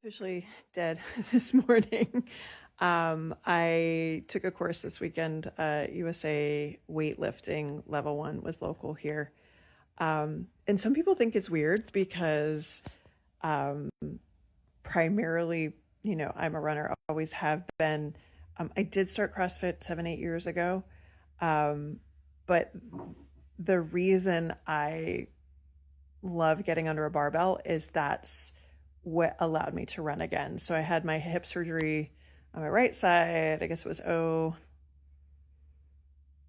Officially dead this morning. I took a course this weekend. USA Weightlifting Level 1 was local here. And some people think it's weird because um, primarily, I'm a runner, always have been. I did start CrossFit 7, 8 years ago. Um, but the reason I love getting under a barbell is that's what allowed me to run again. So I had my hip surgery on my right side. I guess it was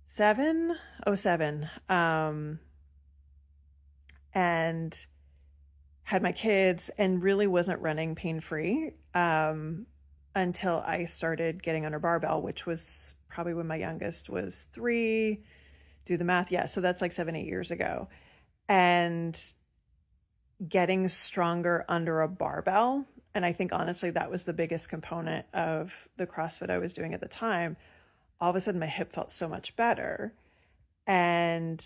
07, and had my kids and really wasn't running pain-free until I started getting under barbell, which was probably when my youngest was 3. Do the math. Yeah, so that's like 7, 8 years ago. And getting stronger under a barbell. And I think honestly, that was the biggest component of the CrossFit I was doing at the time. All of a sudden, my hip felt so much better. And,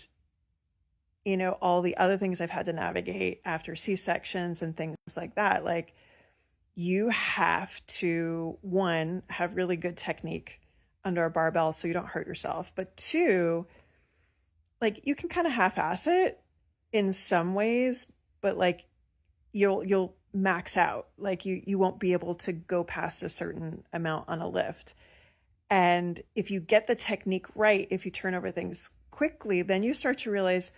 all the other things I've had to navigate after C-sections and things like that, like you have to, one, have really good technique under a barbell so you don't hurt yourself. But two, like you can kind of half-ass it in some ways, but like you'll max out. Like you won't be able to go past a certain amount on a lift. And if you get the technique right, if you turn over things quickly, then you start to realize,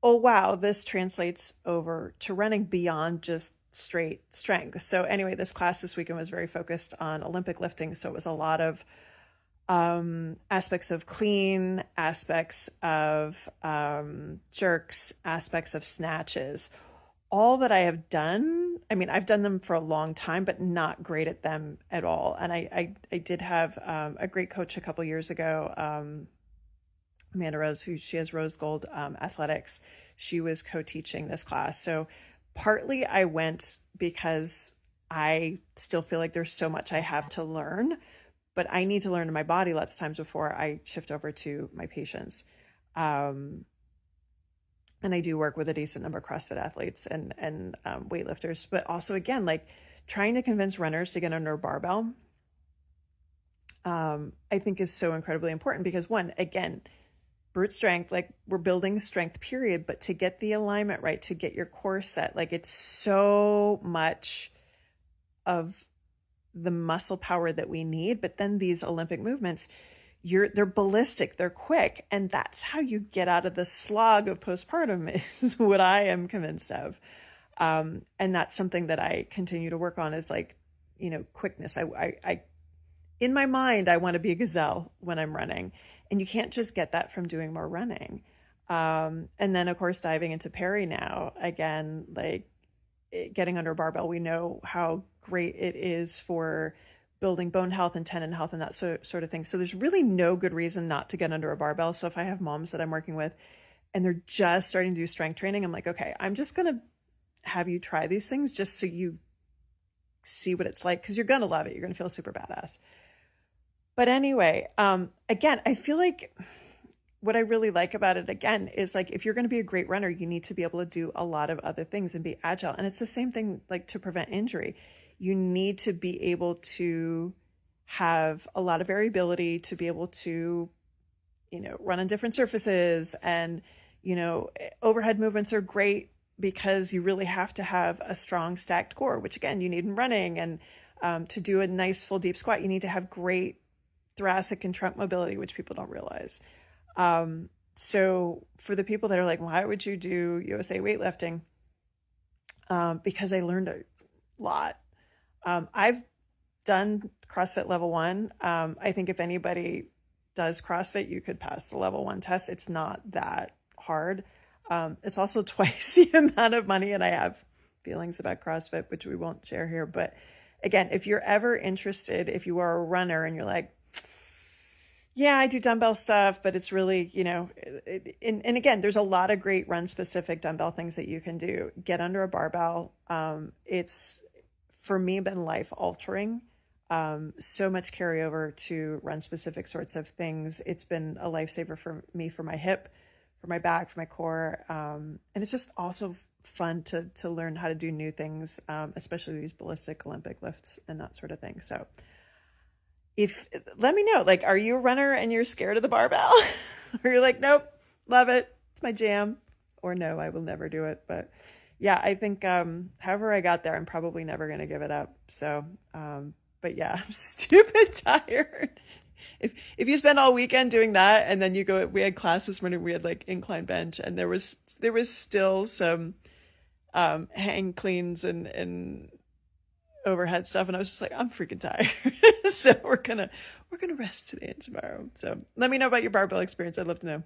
oh wow, this translates over to running beyond just straight strength. So anyway, this class this weekend was very focused on Olympic lifting. So it was a lot of aspects of clean, aspects of jerks, aspects of snatches. All that I have done, I mean, I've done them for a long time, but not great at them at all. And I did have a great coach a couple years ago, Amanda Rose, she has Rose Gold Athletics. She was co-teaching this class. So partly I went because I still feel like there's so much I have to learn, but I need to learn in my body lots of times before I shift over to my patients. And I do work with a decent number of CrossFit athletes and weightlifters, but also again, like trying to convince runners to get under a barbell, I think is so incredibly important because one, again, brute strength, like we're building strength period, but to get the alignment right, to get your core set, like it's so much of the muscle power that we need. But then these Olympic movements, they're ballistic, they're quick. And that's how you get out of the slog of postpartum is what I am convinced of. And that's something that I continue to work on is like, quickness. I in my mind, I want to be a gazelle when I'm running. And you can't just get that from doing more running. And then of course, diving into peri now, again, like getting under a barbell, we know how great it is for building bone health and tendon health and that sort of thing. So there's really no good reason not to get under a barbell. So if I have moms that I'm working with and they're just starting to do strength training, I'm like, okay, I'm just going to have you try these things just so you see what it's like, because you're going to love it. You're going to feel super badass. But anyway, again, I feel like what I really like about it, again, is like if you're going to be a great runner, you need to be able to do a lot of other things and be agile. And it's the same thing like to prevent injury. You need to be able to have a lot of variability to be able to, run on different surfaces. And, overhead movements are great because you really have to have a strong stacked core, which again, you need in running. And to do a nice full deep squat, you need to have great thoracic and trunk mobility, which people don't realize. So for the people that are like, why would you do USA weightlifting? Because I learned a lot. I've done CrossFit level 1. I think if anybody does CrossFit, you could pass the level 1 test. It's not that hard. It's also twice the amount of money, and I have feelings about CrossFit, which we won't share here. But again, if you're ever interested, if you are a runner and you're like, yeah, I do dumbbell stuff, but it's really, and again, there's a lot of great run specific dumbbell things that you can do. Get under a barbell. It's for me been life altering. So much carryover to run specific sorts of things. It's been a lifesaver for me, for my hip, for my back, for my core. And it's just also fun to learn how to do new things, especially these ballistic Olympic lifts and that sort of thing. So let me know, like, are you a runner and you're scared of the barbell? Or you're like, nope, love it, it's my jam. Or no, I will never do it. But yeah, I think however I got there, I'm probably never going to give it up. So, but yeah, I'm stupid tired. If you spend all weekend doing that, and then we had class this morning, we had like incline bench, and there was still some hang cleans and overhead stuff, and I was just like, I'm freaking tired. So we're gonna rest today and tomorrow. So let me know about your barbell experience. I'd love to know.